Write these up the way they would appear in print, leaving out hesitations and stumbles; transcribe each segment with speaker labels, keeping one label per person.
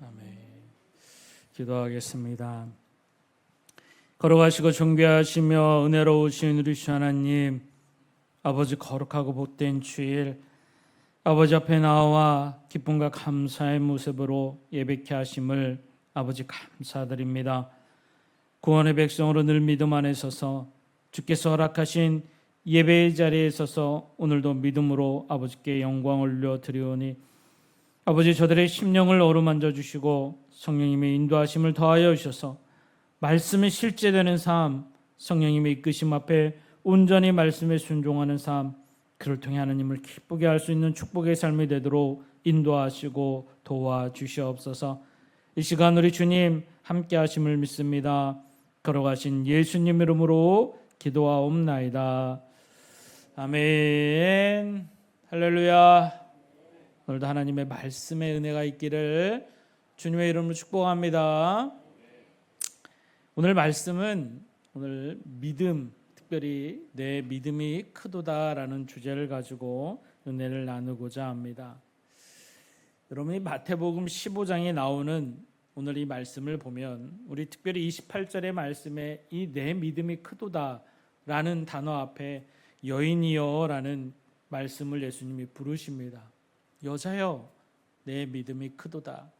Speaker 1: 아멘. 기도하겠습니다. 걸어가시고 존귀하시며 은혜로우신 우리 주 하나님, 아버지 거룩하고 복된 주일, 아버지 앞에 나와 기쁨과 감사의 모습으로 예배케 하심을 아버지 감사드립니다. 구원의 백성으로 늘 믿음 안에 서서 주께서 허락하신 예배의 자리에 서서 오늘도 믿음으로 아버지께 영광을 올려드리오니 아버지 저들의 심령을 어루만져 주시고 성령님의 인도하심을 더하여 주셔서 말씀이 실제되는 삶, 성령님의 이끄심 앞에 온전히 말씀에 순종하는 삶, 그를 통해 하나님을 기쁘게 할 수 있는 축복의 삶이 되도록 인도하시고 도와주시옵소서. 이 시간 우리 주님 함께 하심을 믿습니다. 걸어가신 예수님 이름으로 기도하옵나이다. 아멘. 할렐루야. 오늘도 하나님의 말씀의 은혜가 있기를 주님의 이름으로 축복합니다. 오늘 말씀은 오늘 믿음, 특별히 내 믿음이 크도다라는 주제를 가지고 은혜를 나누고자 합니다. 여러분이 마태복음 15장에 나오는 오늘 이 말씀을 보면 우리 특별히 28절의 말씀에 이 내 믿음이 크도다라는 단어 앞에 여인이여라는 말씀을 예수님이 부르십니다. 여자여, 내 믿음이 크도다.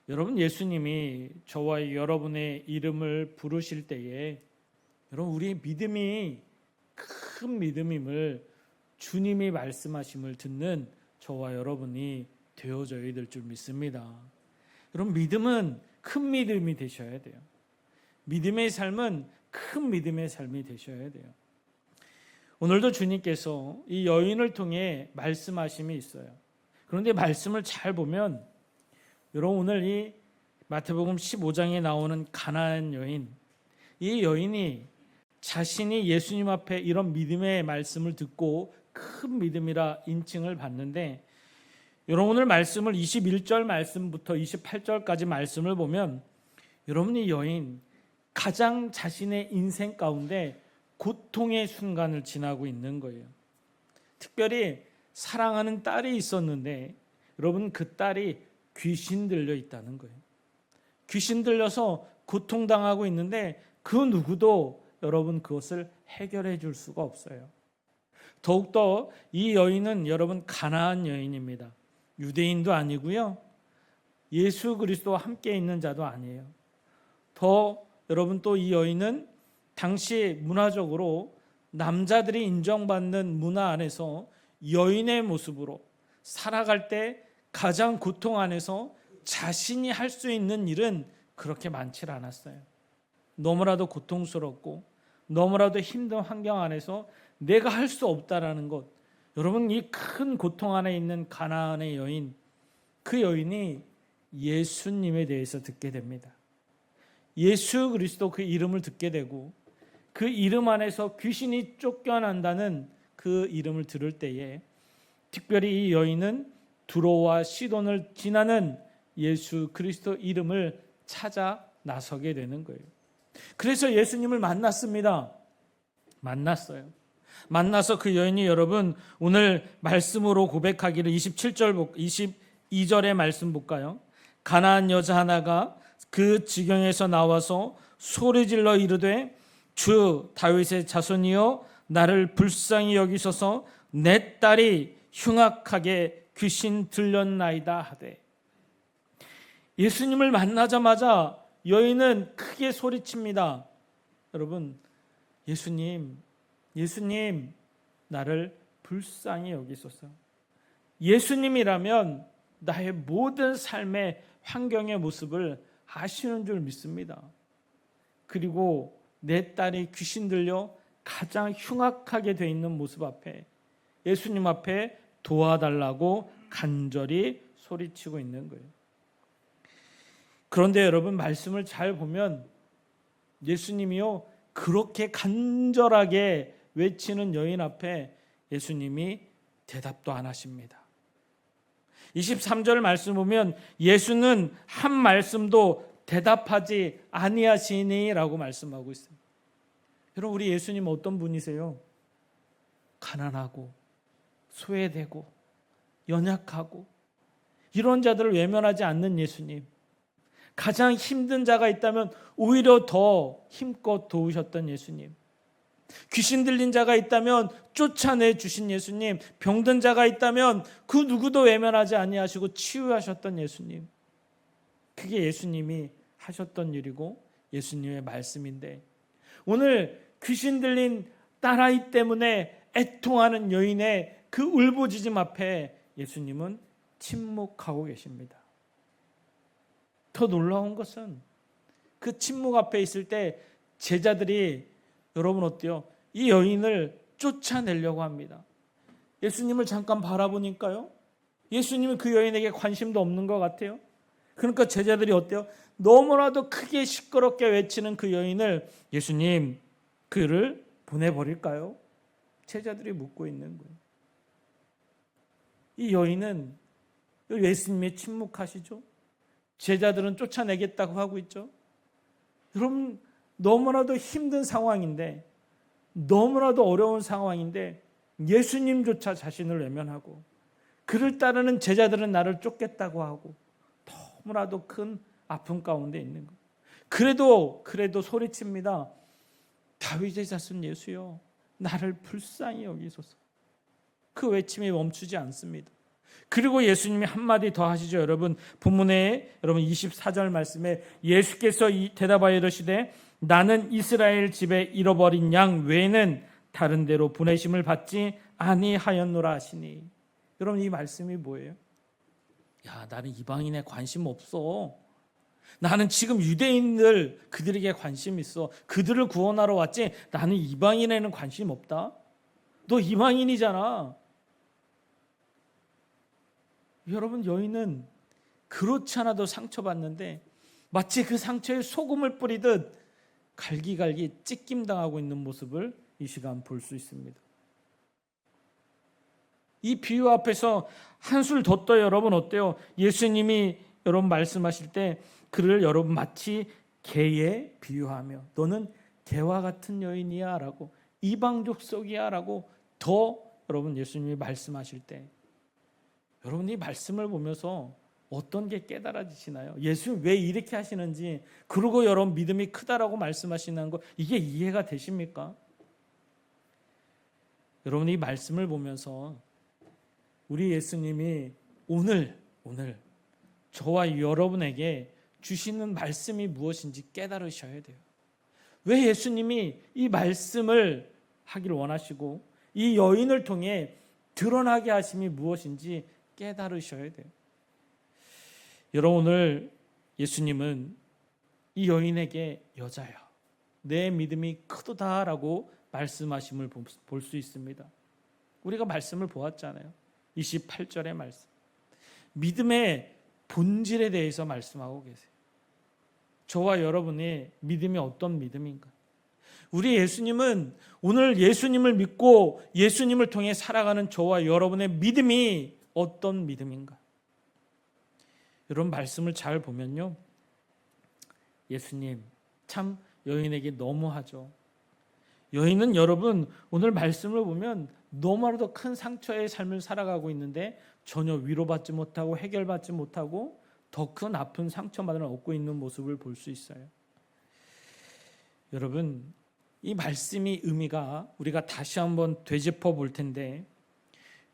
Speaker 1: 여러분, 예수님이 저와 여러분의 이름을 부르실 때에 여러분, 우리의 믿음이 큰 믿음임을 주님이 말씀하심을 듣는 저와 여러분이 되어져야 될 줄 믿습니다. 여러분, 믿음은 큰 믿음이 되셔야 돼요. 믿음의 삶은 큰 믿음의 삶이 되셔야 돼요. 오늘도 주님께서 이 여인을 통해 말씀하심이 있어요. 그런데 말씀을 잘 보면 여러분, 오늘 이 마태복음 15장에 나오는 가나안 여인, 이 여인이 자신이 예수님 앞에 이런 믿음의 말씀을 듣고 큰 믿음이라 인칭을 받는데, 여러분 오늘 말씀을 21절 말씀부터 28절까지 말씀을 보면 여러분, 이 여인 가장 자신의 인생 가운데 고통의 순간을 지나고 있는 거예요. 특별히 사랑하는 딸이 있었는데 여러분, 그 딸이 귀신 들려 있다는 거예요. 귀신 들려서 고통당하고 있는데 그 누구도 여러분 그것을 해결해 줄 수가 없어요. 더욱더 이 여인은 여러분 가나안 여인입니다. 유대인도 아니고요, 예수 그리스도와 함께 있는 자도 아니에요. 더 여러분 또 이 여인은 당시 문화적으로 남자들이 인정받는 문화 안에서 여인의 모습으로 살아갈 때 가장 고통 안에서 자신이 할 수 있는 일은 그렇게 많지 않았어요. 너무나도 고통스럽고 너무나도 힘든 환경 안에서 내가 할 수 없다라는 것, 여러분 이 큰 고통 안에 있는 가나안의 여인, 그 여인이 예수님에 대해서 듣게 됩니다. 예수 그리스도 그 이름을 듣게 되고 그 이름 안에서 귀신이 쫓겨난다는 그 이름을 들을 때에 특별히 이 여인은 두로와 시돈을 지나는 예수 그리스도 이름을 찾아 나서게 되는 거예요. 그래서 예수님을 만났습니다. 만나서 그 여인이 여러분 오늘 말씀으로 고백하기를 22절의 말씀 볼까요? 가나안 여자 하나가 그 지경에서 나와서 소리질러 이르되 주 다윗의 자손이여 나를 불쌍히 여기소서 내 딸이 흉악하게 귀신 들렸나이다 하되, 예수님을 만나자마자 여인은 크게 소리칩니다. 여러분, 예수님 나를 불쌍히 여기소서. 예수님이라면 나의 모든 삶의 환경의 모습을 아시는 줄 믿습니다. 그리고 내 딸이 귀신 들려 가장 흉악하게 돼 있는 모습 앞에 예수님 앞에 도와달라고 간절히 소리치고 있는 거예요. 그런데 여러분 말씀을 잘 보면 예수님이요 그렇게 간절하게 외치는 여인 앞에 예수님이 대답도 안 하십니다. 23절 말씀 보면 예수는 한 말씀도 대답하지 아니하시니라고 말씀하고 있습니다. 여러분 우리 예수님 어떤 분이세요? 가난하고 소외되고 연약하고 이런 자들을 외면하지 않는 예수님. 가장 힘든 자가 있다면 오히려 더 힘껏 도우셨던 예수님. 귀신 들린 자가 있다면 쫓아내 주신 예수님. 병든 자가 있다면 그 누구도 외면하지 아니하시고 치유하셨던 예수님. 그게 예수님이 하셨던 일이고 예수님의 말씀인데, 오늘 귀신 들린 딸아이 때문에 애통하는 여인의 그 울부짖음 앞에 예수님은 침묵하고 계십니다. 더 놀라운 것은 그 침묵 앞에 있을 때 제자들이, 여러분 어때요? 이 여인을 쫓아내려고 합니다. 예수님을 잠깐 바라보니까요, 예수님은 그 여인에게 관심도 없는 것 같아요. 그러니까 제자들이 어때요? 너무나도 크게 시끄럽게 외치는 그 여인을, 예수님 그를 보내버릴까요? 제자들이 묻고 있는 거예요. 이 여인은 예수님이 침묵하시죠? 제자들은 쫓아내겠다고 하고 있죠. 여러분, 너무나도 힘든 상황인데, 너무나도 어려운 상황인데 예수님조차 자신을 외면하고, 그를 따르는 제자들은 나를 쫓겠다고 하고, 너무나도 큰 아픔 가운데 있는 거예요. 그래도 소리칩니다. 다윗의 자손 예수여, 나를 불쌍히 여기소서. 그 외침이 멈추지 않습니다. 그리고 예수님이 한마디 더 하시죠. 여러분, 본문에 여러분 24절 말씀에 예수께서 대답하여 이르시되 나는 이스라엘 집에 잃어버린 양 외에는 다른 데로 보내심을 받지 아니하였노라 하시니. 여러분, 이 말씀이 뭐예요? 야, 나는 이방인에 관심 없어. 나는 지금 유대인들, 그들에게 관심 있어. 그들을 구원하러 왔지 나는 이방인에는 관심 없다. 너 이방인이잖아. 여러분, 여인은 그렇지 않아도 상처받는데 마치 그 상처에 소금을 뿌리듯 갈기갈기 찢김당하고 있는 모습을 이 시간 볼 수 있습니다. 이 비유 앞에서 한술 더 떠요. 여러분 어때요? 예수님이 여러분 말씀하실 때 그를 여러분 마치 개에 비유하며 너는 개와 같은 여인이야 라고, 이방 족속이야 라고 더 여러분 예수님이 말씀하실 때, 여러분 이 말씀을 보면서 어떤 게 깨달아지시나요? 예수님 왜 이렇게 하시는지, 그리고 여러분 믿음이 크다라고 말씀하시는 거, 이게 이해가 되십니까? 여러분 이 말씀을 보면서 우리 예수님이 오늘 저와 여러분에게 주시는 말씀이 무엇인지 깨달으셔야 돼요. 왜 예수님이 이 말씀을 하기를 원하시고 이 여인을 통해 드러나게 하심이 무엇인지 깨달으셔야 돼요. 여러분, 오늘 예수님은 이 여인에게 여자야, 내 믿음이 크도다라고 말씀하심을 볼 수 있습니다. 우리가 말씀을 보았잖아요. 28절의 말씀, 믿음의 본질에 대해서 말씀하고 계세요. 저와 여러분의 믿음이 어떤 믿음인가? 우리 예수님은 오늘 예수님을 믿고 예수님을 통해 살아가는 저와 여러분의 믿음이 어떤 믿음인가? 여러분 말씀을 잘 보면요, 예수님 참 여인에게 너무하죠. 여인은 여러분 오늘 말씀을 보면 너무나도 큰 상처의 삶을 살아가고 있는데 전혀 위로받지 못하고 해결받지 못하고 더 큰 아픈 상처만을 얻고 있는 모습을 볼 수 있어요. 여러분 이 말씀의 의미가 우리가 다시 한번 되짚어 볼 텐데,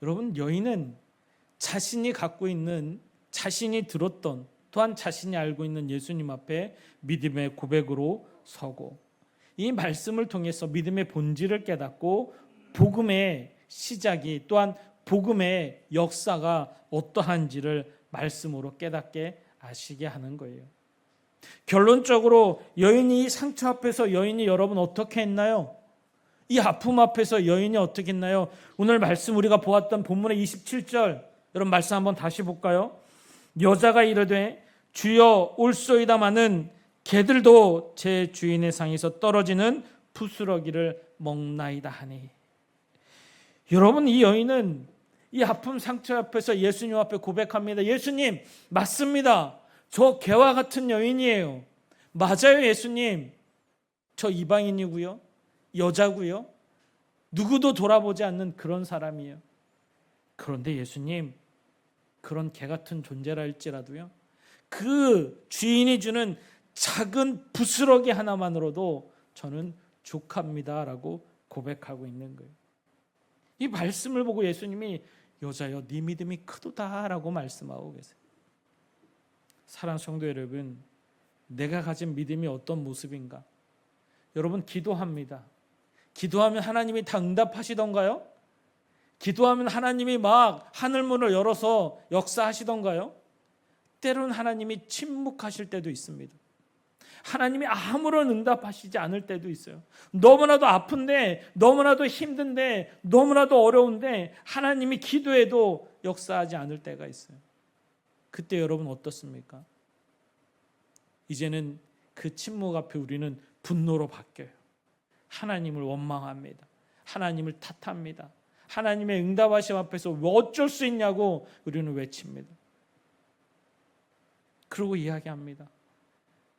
Speaker 1: 여러분 여인은 자신이 갖고 있는, 자신이 들었던, 또한 자신이 알고 있는 예수님 앞에 믿음의 고백으로 서고 이 말씀을 통해서 믿음의 본질을 깨닫고 복음의 시작이, 또한 복음의 역사가 어떠한지를 말씀으로 깨닫게 아시게 하는 거예요. 결론적으로 여인이 상처 앞에서 여인이 여러분 어떻게 했나요? 이 아픔 앞에서 여인이 어떻게 했나요? 오늘 말씀 우리가 보았던 본문의 27절 여러분 말씀 한번 다시 볼까요? 여자가 이르되 주여 올소이다마는 개들도 제 주인의 상에서 떨어지는 부스러기를 먹나이다 하니. 여러분 이 여인은 이 아픔 상처 앞에서 예수님 앞에 고백합니다. 예수님 맞습니다. 저 개와 같은 여인이에요. 맞아요 예수님. 저 이방인이고요, 여자고요, 누구도 돌아보지 않는 그런 사람이에요. 그런데 예수님 그런 개 같은 존재라 할지라도요, 그 주인이 주는 작은 부스러기 하나만으로도 저는 족합니다라고 고백하고 있는 거예요. 이 말씀을 보고 예수님이 여자여 네 믿음이 크도다라고 말씀하고 계세요. 사랑하는 성도 여러분, 내가 가진 믿음이 어떤 모습인가? 여러분, 기도합니다. 기도하면 하나님이 다 응답하시던가요? 기도하면 하나님이 막 하늘문을 열어서 역사하시던가요? 때로는 하나님이 침묵하실 때도 있습니다. 하나님이 아무런 응답하시지 않을 때도 있어요. 너무나도 아픈데, 너무나도 힘든데, 너무나도 어려운데 하나님이 기도해도 역사하지 않을 때가 있어요. 그때 여러분 어떻습니까? 이제는 그 침묵 앞에 우리는 분노로 바뀌어요. 하나님을 원망합니다. 하나님을 탓합니다. 하나님의 응답하심 앞에서 왜 어쩔 수 있냐고 우리는 외칩니다. 그러고 이야기합니다.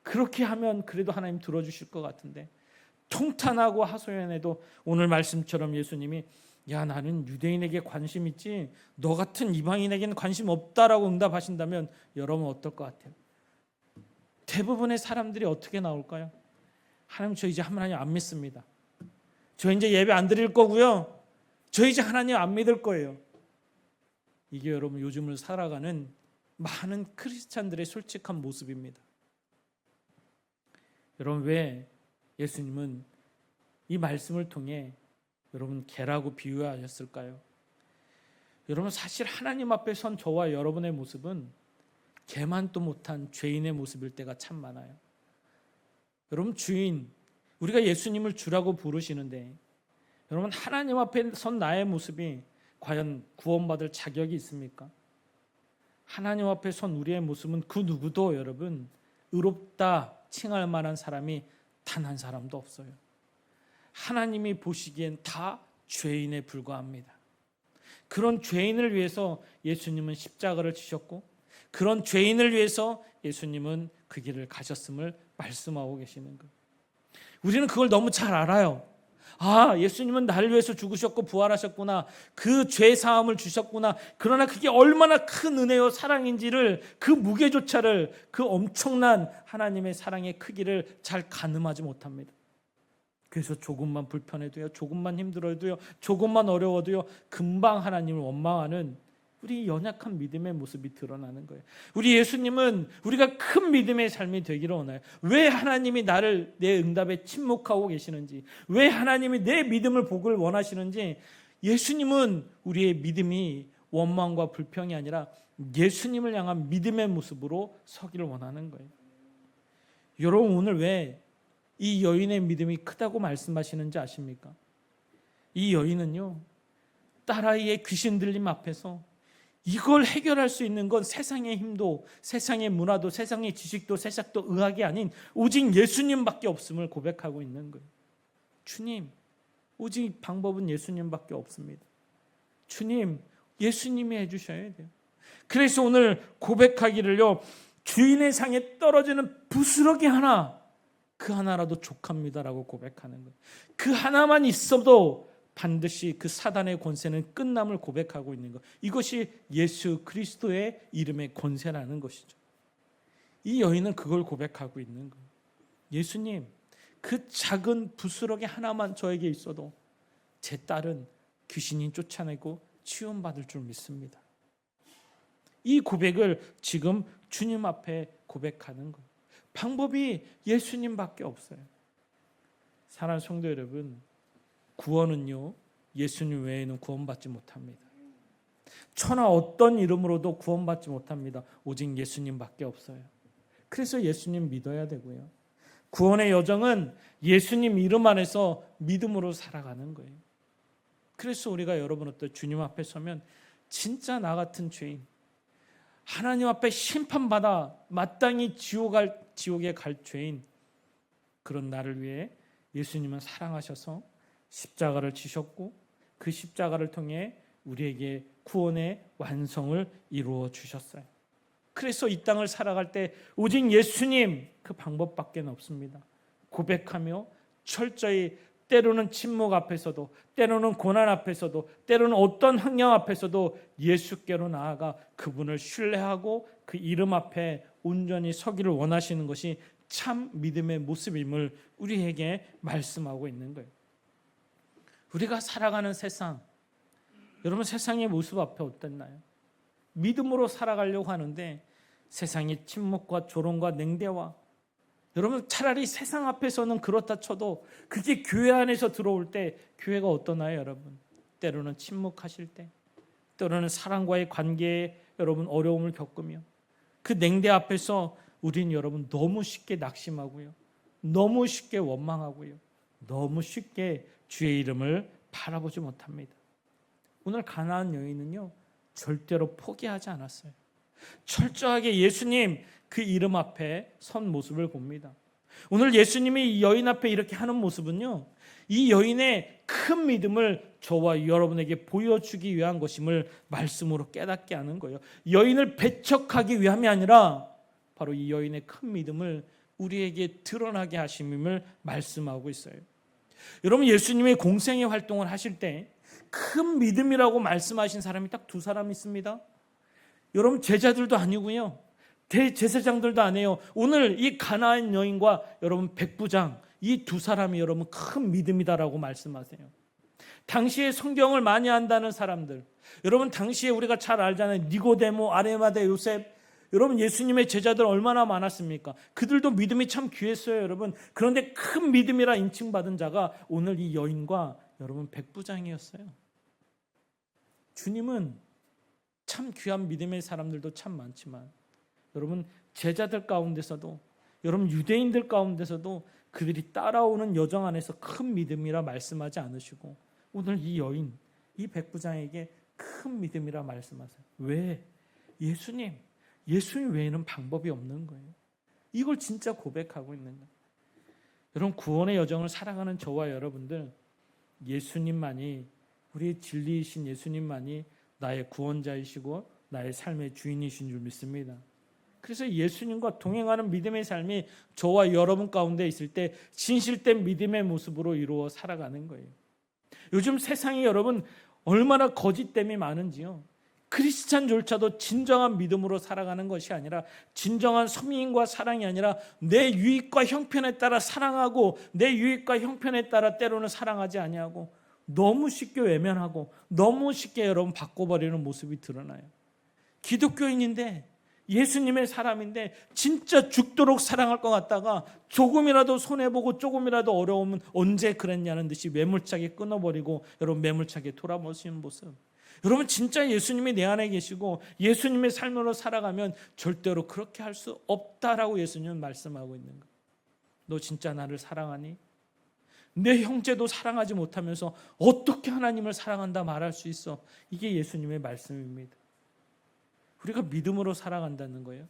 Speaker 1: 그렇게 하면 그래도 하나님 들어주실 것 같은데, 통탄하고 하소연해도 오늘 말씀처럼 예수님이 야 나는 유대인에게 관심 있지 너 같은 이방인에게는 관심 없다라고 응답하신다면 여러분 어떨 것 같아요? 대부분의 사람들이 어떻게 나올까요? 하나님 저 이제 하나님 안 믿습니다. 저 이제 예배 안 드릴 거고요. 저 이제 하나님 안 믿을 거예요. 이게 여러분 요즘을 살아가는 많은 크리스찬들의 솔직한 모습입니다. 여러분 왜 예수님은 이 말씀을 통해 여러분 개라고 비유하셨을까요? 여러분 사실 하나님 앞에 선 저와 여러분의 모습은 개만도 못한 죄인의 모습일 때가 참 많아요. 여러분 주인, 우리가 예수님을 주라고 부르시는데 여러분 하나님 앞에 선 나의 모습이 과연 구원받을 자격이 있습니까? 하나님 앞에 선 우리의 모습은 그 누구도 여러분 의롭다 칭할 만한 사람이 단 한 사람도 없어요. 하나님이 보시기엔 다 죄인에 불과합니다. 그런 죄인을 위해서 예수님은 십자가를 지셨고 그런 죄인을 위해서 예수님은 그 길을 가셨음을 말씀하고 계시는 거예요. 우리는 그걸 너무 잘 알아요. 아, 예수님은 나를 위해서 죽으셨고 부활하셨구나. 그 죄 사함을 주셨구나. 그러나 그게 얼마나 큰 은혜요 사랑인지를, 그 무게조차를, 그 엄청난 하나님의 사랑의 크기를 잘 가늠하지 못합니다. 그래서 조금만 불편해도요, 조금만 힘들어도요, 조금만 어려워도요 금방 하나님을 원망하는 우리 연약한 믿음의 모습이 드러나는 거예요. 우리 예수님은 우리가 큰 믿음의 삶이 되기를 원해요. 왜 하나님이 나를 내 응답에 침묵하고 계시는지, 왜 하나님이 내 믿음을 보길 원하시는지, 예수님은 우리의 믿음이 원망과 불평이 아니라 예수님을 향한 믿음의 모습으로 서기를 원하는 거예요. 여러분 오늘 왜 이 여인의 믿음이 크다고 말씀하시는지 아십니까? 이 여인은요 딸아이의 귀신 들림 앞에서 이걸 해결할 수 있는 건 세상의 힘도, 세상의 문화도, 세상의 지식도, 세상도 의학이 아닌 오직 예수님밖에 없음을 고백하고 있는 거예요. 주님, 오직 방법은 예수님밖에 없습니다. 주님, 예수님이 해주셔야 돼요. 그래서 오늘 고백하기를요, 주인의 상에 떨어지는 부스러기 하나, 그 하나라도 족합니다라고 고백하는 거예요. 그 하나만 있어도 반드시 그 사단의 권세는 끝남을 고백하고 있는 것. 이것이 예수 그리스도의 이름의 권세라는 것이죠. 이 여인은 그걸 고백하고 있는 거예요. 예수님, 그 작은 부스러기 하나만 저에게 있어도 제 딸은 귀신이 쫓아내고 치유받을 줄 믿습니다. 이 고백을 지금 주님 앞에 고백하는 거예요. 방법이 예수님밖에 없어요. 사랑하는 성도 여러분, 구원은요 예수님 외에는 구원받지 못합니다. 천하 어떤 이름으로도 구원받지 못합니다. 오직 예수님밖에 없어요. 그래서 예수님 믿어야 되고요. 구원의 여정은 예수님 이름 안에서 믿음으로 살아가는 거예요. 그래서 우리가 여러분 어떤 주님 앞에 서면 진짜 나 같은 죄인, 하나님 앞에 심판받아 마땅히 지옥에 갈 죄인, 그런 나를 위해 예수님은 사랑하셔서 십자가를 지셨고 그 십자가를 통해 우리에게 구원의 완성을 이루어 주셨어요. 그래서 이 땅을 살아갈 때 오직 예수님 그 방법밖에 없습니다. 고백하며 철저히 때로는 침묵 앞에서도, 때로는 고난 앞에서도, 때로는 어떤 환경 앞에서도 예수께로 나아가 그분을 신뢰하고 그 이름 앞에 온전히 서기를 원하시는 것이 참 믿음의 모습임을 우리에게 말씀하고 있는 거예요. 우리가 살아가는 세상, 여러분 세상의 모습 앞에 어땠나요? 믿음으로 살아가려고 하는데 세상의 침묵과 조롱과 냉대와, 여러분 차라리 세상 앞에서는 그렇다 쳐도 그게 교회 안에서 들어올 때 교회가 어떠나요 여러분? 때로는 침묵하실 때, 때로는 사랑과의 관계에 여러분 어려움을 겪으며 그 냉대 앞에서 우린 여러분 너무 쉽게 낙심하고요, 너무 쉽게 원망하고요, 너무 쉽게 주의 이름을 바라보지 못합니다. 오늘 가나안 여인은요 절대로 포기하지 않았어요. 철저하게 예수님 그 이름 앞에 선 모습을 봅니다. 오늘 예수님이 이 여인 앞에 이렇게 하는 모습은요, 이 여인의 큰 믿음을 저와 여러분에게 보여주기 위한 것임을 말씀으로 깨닫게 하는 거예요. 여인을 배척하기 위함이 아니라 바로 이 여인의 큰 믿음을 우리에게 드러나게 하심임을 말씀하고 있어요. 여러분 예수님이 공생의 활동을 하실 때 큰 믿음이라고 말씀하신 사람이 딱 두 사람 있습니다. 여러분 제자들도 아니고요, 대제사장들도 아니에요. 오늘 이 가나안 여인과 여러분 백부장, 이 두 사람이 여러분 큰 믿음이다라고 말씀하세요. 당시에 성경을 많이 안다는 사람들, 여러분 당시에 우리가 잘 알잖아요. 니고데모, 아레마대 요셉, 여러분 예수님의 제자들 얼마나 많았습니까? 그들도 믿음이 참 귀했어요 여러분. 그런데 큰 믿음이라 인칭받은 자가 오늘 이 여인과 여러분 백부장이었어요. 주님은 참 귀한 믿음의 사람들도 참 많지만 여러분 제자들 가운데서도, 여러분 유대인들 가운데서도 그들이 따라오는 여정 안에서 큰 믿음이라 말씀하지 않으시고 오늘 이 여인, 이 백부장에게 큰 믿음이라 말씀하세요. 왜? 예수님 외에는 방법이 없는 거예요. 이걸 진짜 고백하고 있는 거예요. 여러분 구원의 여정을 살아가는 저와 여러분들, 예수님만이, 우리의 진리이신 예수님만이 나의 구원자이시고 나의 삶의 주인이신 줄 믿습니다. 그래서 예수님과 동행하는 믿음의 삶이 저와 여러분 가운데 있을 때 진실된 믿음의 모습으로 이루어 살아가는 거예요. 요즘 세상이 여러분 얼마나 거짓됨이 많은지요. 크리스찬조차도 진정한 믿음으로 살아가는 것이 아니라, 진정한 섬김과 사랑이 아니라 내 유익과 형편에 따라 사랑하고 내 유익과 형편에 따라 때로는 사랑하지 아니하고 너무 쉽게 외면하고 너무 쉽게 여러분 바꿔버리는 모습이 드러나요. 기독교인인데 예수님의 사람인데 진짜 죽도록 사랑할 것 같다가 조금이라도 손해보고 조금이라도 어려우면 언제 그랬냐는 듯이 매몰차게 끊어버리고 여러분 매몰차게 돌아보시는 모습. 여러분 진짜 예수님이 내 안에 계시고 예수님의 삶으로 살아가면 절대로 그렇게 할 수 없다라고 예수님은 말씀하고 있는 거예요. 너 진짜 나를 사랑하니? 내 형제도 사랑하지 못하면서 어떻게 하나님을 사랑한다 말할 수 있어? 이게 예수님의 말씀입니다. 우리가 믿음으로 살아간다는 거예요.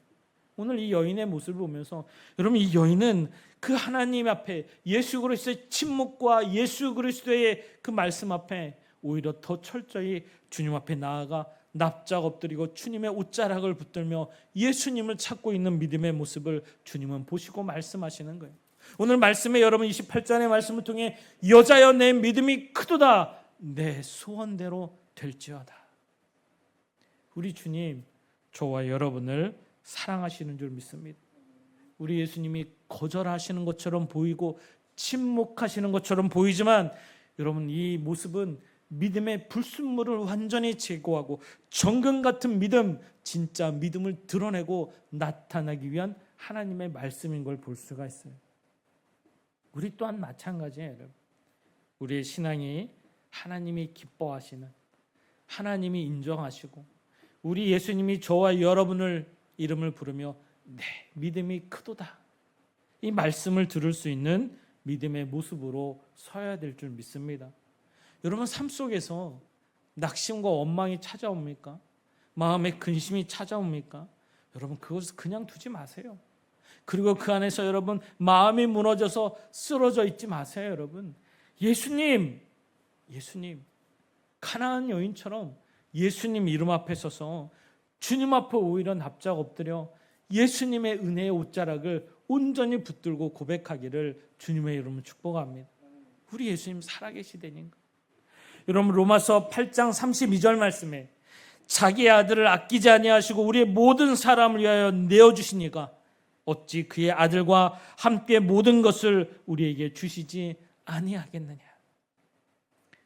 Speaker 1: 오늘 이 여인의 모습을 보면서 여러분 이 여인은 그 하나님 앞에 예수 그리스도의 침묵과 예수 그리스도의 그 말씀 앞에 오히려 더 철저히 주님 앞에 나아가 납작 엎드리고 주님의 옷자락을 붙들며 예수님을 찾고 있는 믿음의 모습을 주님은 보시고 말씀하시는 거예요. 오늘 말씀에 여러분 28절의 말씀을 통해 여자여 내 믿음이 크도다, 내 소원대로 될지어다. 우리 주님 저와 여러분을 사랑하시는 줄 믿습니다. 우리 예수님이 거절하시는 것처럼 보이고 침묵하시는 것처럼 보이지만 여러분 이 모습은 믿음의 불순물을 완전히 제거하고 정금 같은 믿음, 진짜 믿음을 드러내고 나타나기 위한 하나님의 말씀인 걸 볼 수가 있어요. 우리 또한 마찬가지예요 여러분. 우리의 신앙이 하나님이 기뻐하시는, 하나님이 인정하시고 우리 예수님이 저와 여러분을 이름을 부르며 내 믿음이 크도다, 이 말씀을 들을 수 있는 믿음의 모습으로 서야 될 줄 믿습니다. 여러분 삶 속에서 낙심과 원망이 찾아옵니까? 마음의 근심이 찾아옵니까? 여러분 그것을 그냥 두지 마세요. 그리고 그 안에서 여러분 마음이 무너져서 쓰러져 있지 마세요. 여러분 예수님 가나안 여인처럼 예수님 이름 앞에 서서 주님 앞에 오히려 납작 엎드려 예수님의 은혜의 옷자락을 온전히 붙들고 고백하기를 주님의 이름으로 축복합니다. 우리 예수님 살아계시다니까. 여러분 로마서 8장 32절 말씀에 자기의 아들을 아끼지 아니하시고 우리의 모든 사람을 위하여 내어주시니까 어찌 그의 아들과 함께 모든 것을 우리에게 주시지 아니하겠느냐.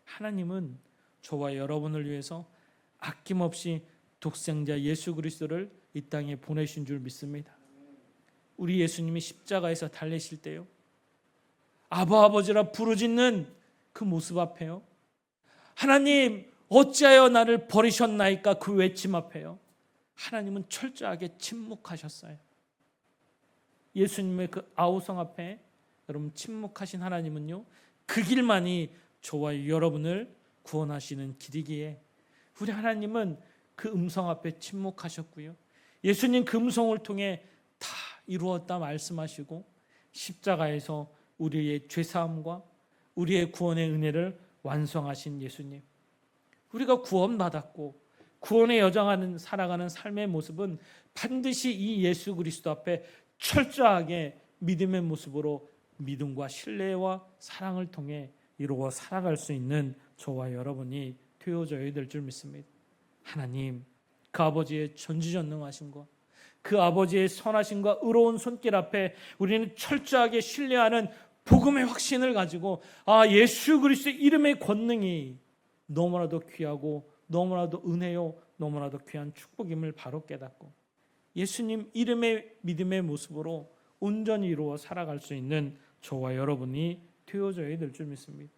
Speaker 1: 하나님은 저와 여러분을 위해서 아낌없이 독생자 예수 그리스도를 이 땅에 보내신 줄 믿습니다. 우리 예수님이 십자가에서 달리실 때요, 아바 아버지라 부르짖는 그 모습 앞에요, 하나님 어찌하여 나를 버리셨나이까 그 외침 앞에요, 하나님은 철저하게 침묵하셨어요. 예수님의 그 아우성 앞에 여러분 침묵하신 하나님은요, 그 길만이 저와 여러분을 구원하시는 길이기에 우리 하나님은 그 음성 앞에 침묵하셨고요, 예수님 그 음성을 통해 다 이루었다 말씀하시고 십자가에서 우리의 죄사함과 우리의 구원의 은혜를 완성하신 예수님, 우리가 구원받았고 구원의 여정하는 살아가는 삶의 모습은 반드시 이 예수 그리스도 앞에 철저하게 믿음의 모습으로 믿음과 신뢰와 사랑을 통해 이루어 살아갈 수 있는 저와 여러분이 되어져야 될 줄 믿습니다. 하나님 그 아버지의 전지전능하심과 그 아버지의 선하심과 의로운 손길 앞에 우리는 철저하게 신뢰하는 복음의 확신을 가지고 예수 그리스도의 이름의 권능이 너무나도 귀하고 너무나도 은혜요 너무나도 귀한 축복임을 바로 깨닫고 예수님 이름의 믿음의 모습으로 온전히 이루어 살아갈 수 있는 저와 여러분이 되어져야 될 줄 믿습니다.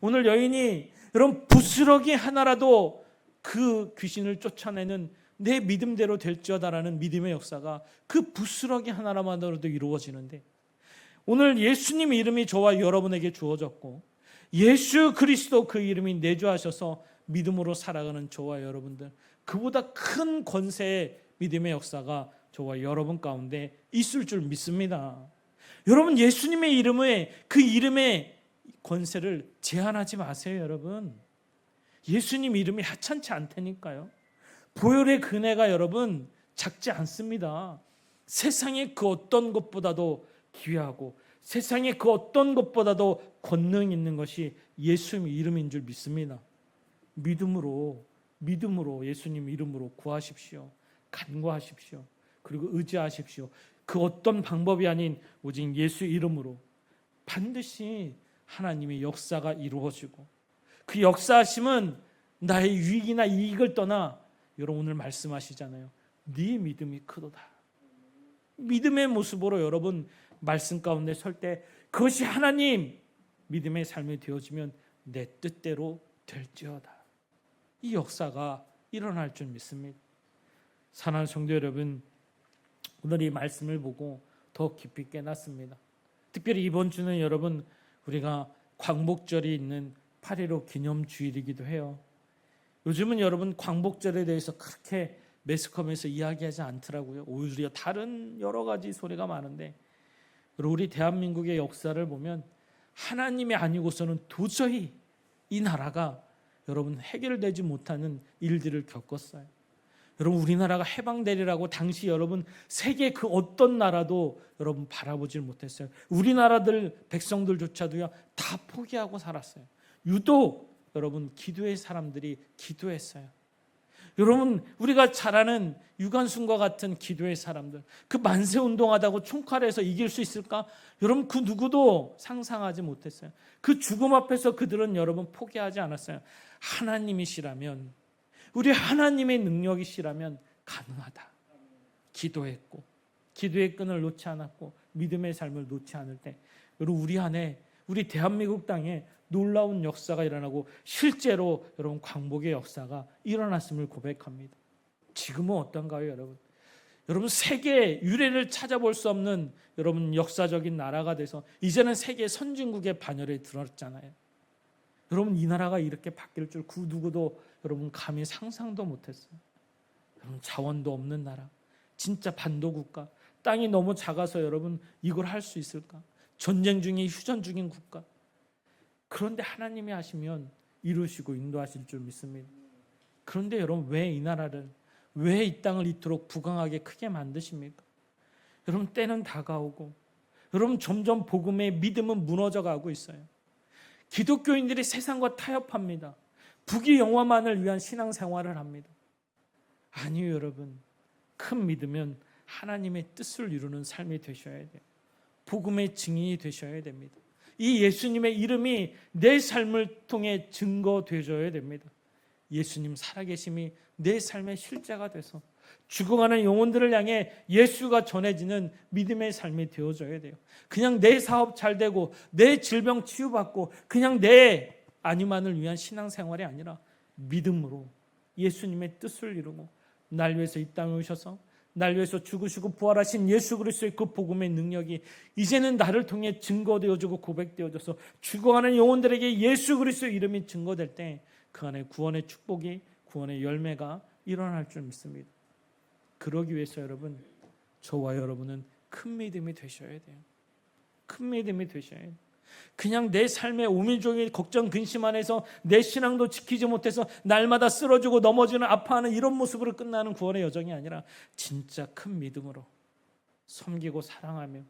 Speaker 1: 오늘 여인이 여러분 부스러기 하나라도 그 귀신을 쫓아내는 내 믿음대로 될지어다라는 믿음의 역사가 그 부스러기 하나만으로도 이루어지는데, 오늘 예수님 이름이 저와 여러분에게 주어졌고 예수 그리스도 그 이름이 내주하셔서 믿음으로 살아가는 저와 여러분들, 그보다 큰 권세의 믿음의 역사가 저와 여러분 가운데 있을 줄 믿습니다. 여러분 예수님의 이름에 그 이름의 권세를 제한하지 마세요. 여러분 예수님 이름이 하찮지 않다니까요. 보혈의 근혜가 여러분 작지 않습니다. 세상의 그 어떤 것보다도 귀하고 세상의 그 어떤 것보다도 권능 있는 것이 예수님 이름인 줄 믿습니다. 믿음으로 예수님 이름으로 구하십시오. 간구하십시오. 그리고 의지하십시오. 그 어떤 방법이 아닌 오직 예수 이름으로 반드시 하나님의 역사가 이루어지고, 그 역사하심은 나의 유익이나 이익을 떠나 여러분 오늘 말씀하시잖아요. 네 믿음이 크도다. 믿음의 모습으로 여러분 말씀 가운데 설 때 그것이 하나님 믿음의 삶이 되어지면 내 뜻대로 될지어다. 이 역사가 일어날 줄 믿습니다. 사랑하는 성도 여러분, 오늘 이 말씀을 보고 더 깊이 깨닫습니다. 특별히 이번 주는 여러분 우리가 광복절이 있는 8.15 기념주일이기도 해요. 요즘은 여러분 광복절에 대해서 그렇게 매스컴에서 이야기하지 않더라고요. 오히려 다른 여러 가지 소리가 많은데, 우리 대한민국의 역사를 보면 하나님이 아니고서는 도저히 이 나라가 여러분 해결되지 못하는 일들을 겪었어요. 여러분 우리나라가 해방되리라고 당시 여러분 세계 그 어떤 나라도 여러분 바라보질 못했어요. 우리나라들 백성들조차도요 다 포기하고 살았어요. 유독 여러분 기도의 사람들이 기도했어요. 여러분 우리가 잘 아는 유관순과 같은 기도의 사람들, 그 만세 운동하다고 총칼에서 이길 수 있을까? 여러분 그 누구도 상상하지 못했어요. 그 죽음 앞에서 그들은 여러분 포기하지 않았어요. 하나님이시라면, 우리 하나님의 능력이시라면 가능하다. 기도했고 기도의 끈을 놓지 않았고 믿음의 삶을 놓지 않을 때 여러분 우리 안에, 우리 대한민국 땅에 놀라운 역사가 일어나고 실제로 여러분 광복의 역사가 일어났음을 고백합니다. 지금은 어떤가요, 여러분? 여러분 세계 유례를 찾아볼 수 없는 여러분 역사적인 나라가 돼서 이제는 세계 선진국의 반열에 들었잖아요. 여러분 이 나라가 이렇게 바뀔 줄 그 누구도 여러분 감히 상상도 못했어요. 여러분 자원도 없는 나라, 진짜 반도국가, 땅이 너무 작아서 여러분 이걸 할 수 있을까? 전쟁 중에 휴전 중인 국가. 그런데 하나님이 하시면 이루시고 인도하실 줄 믿습니다. 그런데 여러분 왜 이 나라를, 왜 이 땅을 이토록 부강하게 크게 만드십니까? 여러분 때는 다가오고 여러분 점점 복음의 믿음은 무너져 가고 있어요. 기독교인들이 세상과 타협합니다. 부귀 영화만을 위한 신앙생활을 합니다. 아니요, 여러분. 큰 믿으면 하나님의 뜻을 이루는 삶이 되셔야 돼요. 복음의 증인이 되셔야 됩니다. 이 예수님의 이름이 내 삶을 통해 증거되어야 됩니다. 예수님 살아계심이 내 삶의 실제가 돼서 죽어가는 영혼들을 향해 예수가 전해지는 믿음의 삶이 되어져야 돼요. 그냥 내 사업 잘 되고 내 질병 치유받고 그냥 내 안위만을 위한 신앙생활이 아니라 믿음으로 예수님의 뜻을 이루고 날 위해서 이 땅에 오셔서 날 위해서 죽으시고 부활하신 예수 그리스도의 그 복음의 능력이 이제는 나를 통해 증거되어지고 고백되어져서 죽어가는 영혼들에게 예수 그리스도의 이름이 증거될 때 그 안에 구원의 축복이, 구원의 열매가 일어날 줄 믿습니다. 그러기 위해서 여러분, 저와 여러분은 큰 믿음이 되셔야 돼요. 큰 믿음이 되셔야 돼요. 그냥 내 삶의 오밀조밀 걱정 근심 안에서 내 신앙도 지키지 못해서 날마다 쓰러지고 넘어지는 아파하는 이런 모습으로 끝나는 구원의 여정이 아니라 진짜 큰 믿음으로 섬기고 사랑하며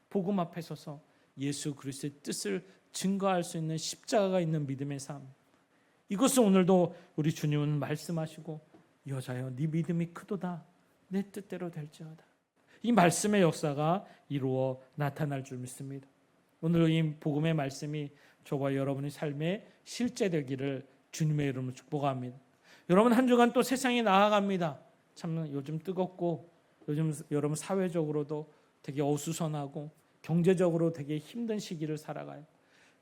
Speaker 1: 복음 앞에 서서 예수 그리스도의 뜻을 증거할 수 있는 십자가가 있는 믿음의 삶. 이것은 오늘도 우리 주님은 말씀하시고 여자여 네 믿음이 크도다 내 뜻대로 될지어다. 이 말씀의 역사가 이루어 나타날 줄 믿습니다. 오늘 이 복음의 말씀이 저와 여러분의 삶에 실제되기를 주님의 이름으로 축복합니다. 여러분 한 주간 또 세상이 나아갑니다. 참 요즘 뜨겁고 요즘 여러분 사회적으로도 되게 어수선하고 경제적으로 되게 힘든 시기를 살아가요.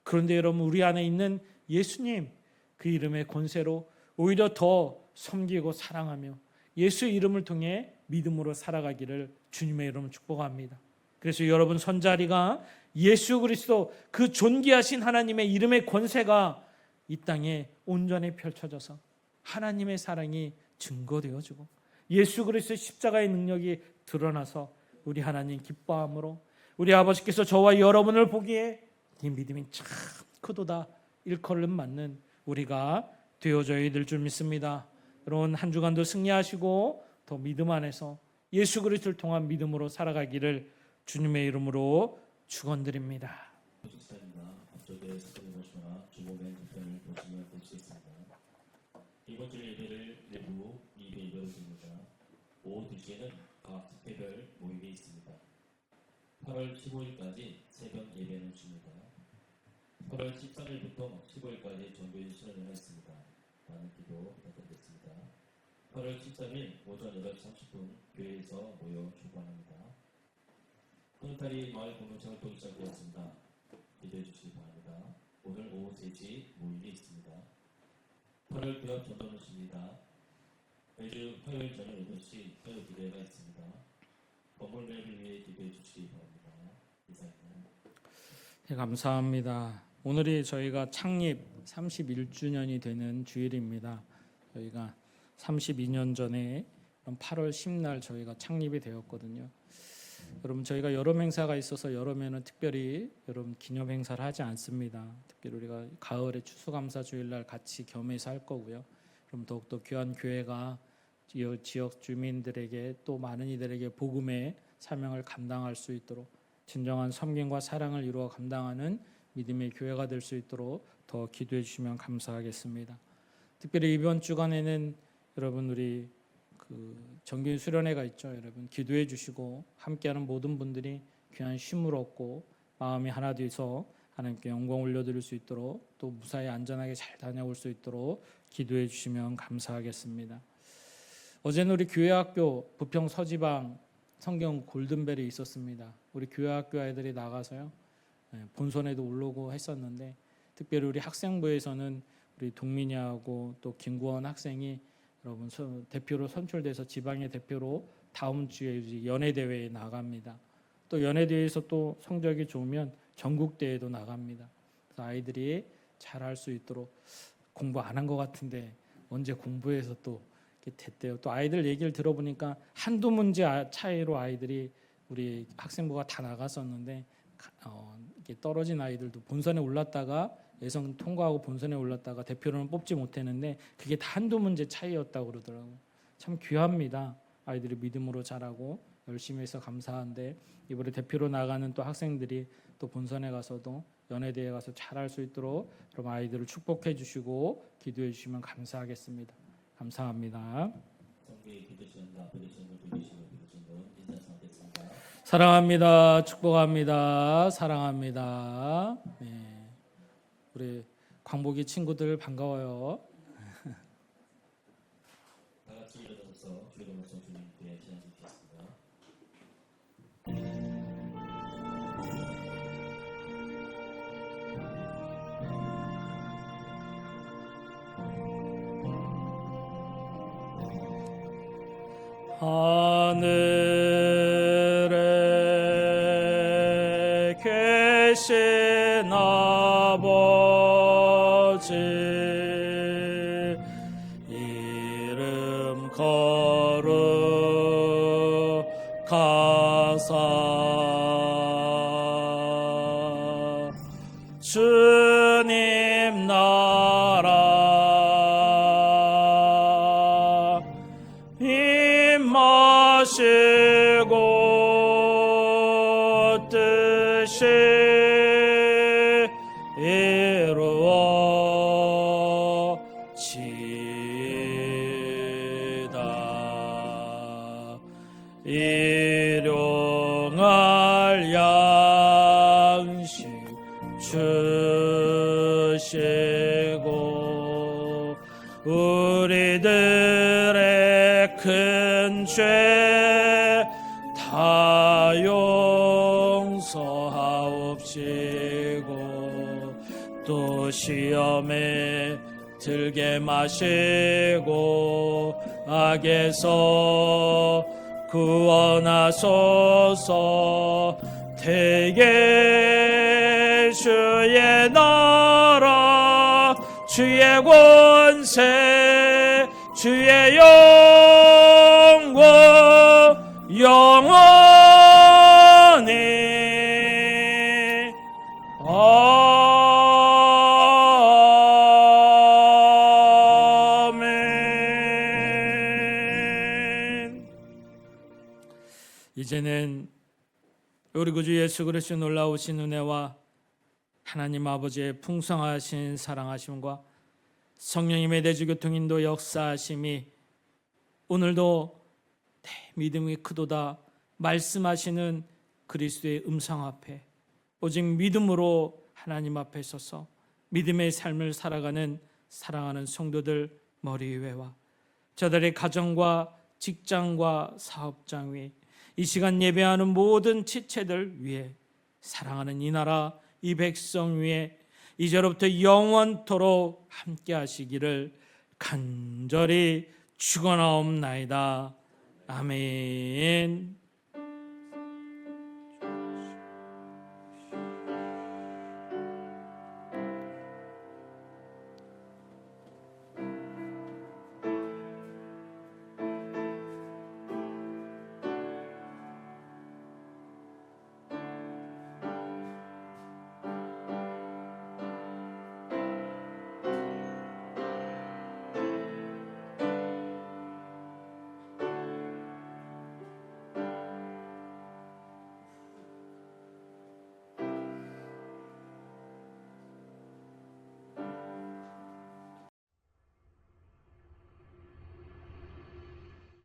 Speaker 1: 그런데 여러분 우리 안에 있는 예수님 그 이름의 권세로 오히려 더 섬기고 사랑하며 예수의 이름을 통해 믿음으로 살아가기를 주님의 이름으로 축복합니다. 그래서 여러분 손자리가 예수 그리스도 그 존귀하신 하나님의 이름의 권세가 이 땅에 온전히 펼쳐져서 하나님의 사랑이 증거되어지고 예수 그리스도의 십자가의 능력이 드러나서 우리 하나님 기뻐함으로 우리 아버지께서 저와 여러분을 보기에 이 믿음이 참 크도다 일컬음 맞는 우리가 되어져야 될 줄 믿습니다. 여러분 한 주간도 승리하시고 더 믿음 안에서 예수 그리스도를 통한 믿음으로 살아가기를 주님의 이름으로 축원드립니다.
Speaker 2: 앞쪽에 사건을 보시거나 주보면 부편을 보시면 볼 수 있습니다. 이번 주 예배를 내부 2회 예배로 드립니다. 오후 2시에는 각 특별별 모임이 있습니다. 8월 15일까지 새벽 예배는 줍니다. 8월 13일부터 15일까지 전교인 수련회가 있습니다. 많은 기도 부탁드리겠습니다. 8월 13일 오전 8시 30분 교회에서 모여 축원합니다. 큰탈이 마을 공동체가 또 시작되었습니다. 기도해 주시기 바랍니다. 오늘 오후 3시 모임이 있습니다. 8월 교합 전도문입니다. 매주 화요일 저녁 8시 화요 기도회가 있습니다. 건물 매입을 위해 기도해 주시기 바랍니다. 이상입니다.
Speaker 1: 네, 감사합니다. 오늘이 저희가 창립 31주년이 되는 주일입니다. 저희가 32년 전에 8월 10날 저희가 창립이 되었거든요. 여러분 저희가 여름 행사가 있어서 여름에는 특별히 여러분 기념 행사를 하지 않습니다. 특별히 우리가 가을에 추수감사 주일날 같이 겸해서 할 거고요. 그럼 더욱더 귀한 교회가 지역 주민들에게 또 많은 이들에게 복음의 사명을 감당할 수 있도록 진정한 섬김과 사랑을 이루어 감당하는 믿음의 교회가 될 수 있도록 더 기도해 주시면 감사하겠습니다. 특별히 이번 주간에는 여러분 우리 정규 수련회가 있죠. 여러분 기도해 주시고 함께하는 모든 분들이 귀한 쉼을 얻고 마음이 하나 돼서 하나님께 영광 올려드릴 수 있도록 또 무사히 안전하게 잘 다녀올 수 있도록 기도해 주시면 감사하겠습니다. 어제는 우리 교회학교 부평 서지방 성경 골든벨이 있었습니다. 우리 교회학교 아이들이 나가서요 본선에도 오르고 했었는데 특별히 우리 학생부에서는 우리 동민이하고 또 김구원 학생이 여러분 대표로 선출돼서 지방의 대표로 다음 주에 연예 대회에 나갑니다. 또 연예 대회에서 또 성적이 좋으면 전국 대회도 나갑니다. 그래서 아이들이 잘할 수 있도록 공부 안 한 것 같은데 언제 공부해서 또 이렇게 됐대요. 또 아이들 얘기를 들어보니까 한두 문제 차이로 아이들이 우리 학생부가 다 나갔었는데 이렇게 떨어진 아이들도 본선에 올랐다가 예선 통과하고 본선에 올랐다가 대표로는 뽑지 못했는데 그게 다 한두 문제 차이였다고 그러더라고요. 참 귀합니다. 아이들이 믿음으로 자라고 열심히 해서 감사한데 이번에 대표로 나가는 또 학생들이 또 본선에 가서도 연예대에 가서 잘할 수 있도록 여러분 아이들을 축복해 주시고 기도해 주시면 감사하겠습니다. 감사합니다.
Speaker 2: 성교의 기도 시간과 앞에 계신 분, 뒤에 계신 분, 계신 분 인사드리겠습니다.
Speaker 1: 사랑합니다. 축복합니다. 사랑합니다. 네. 우리 광복이 친구들 반가워요.
Speaker 2: 다 같이 일어나서 주의 말씀 주님께 시작하겠습니다.
Speaker 1: 하늘에 계신 아버지 이름 거룩하사 주님 나라 임하시고 뜻이 이루어지이다. 일용할 양식 주시고 우리들의 큰 죄 다 용서하옵시고 또 시험에 들게 마시고 악에서 구원하소서. 대개 주의 나라 주의 권세 주의 영광 영원히 아멘. 이제는 우리 구주 예수 그리스도의 놀라우신 은혜와 하나님 아버지의 풍성하신 사랑하심과 성령님의 대주교통 인도 역사하심이 오늘도 내 믿음이 크도다 말씀하시는 그리스도의 음성 앞에 오직 믿음으로 하나님 앞에 서서 믿음의 삶을 살아가는 사랑하는 성도들 머리 위에와 저들의 가정과 직장과 사업장 위에 이 시간 예배하는 모든 지체들 위에 사랑하는 이 나라 이 백성 위에 이제로부터 영원토록 함께 하시기를 간절히 축원하옵나이다. 아멘.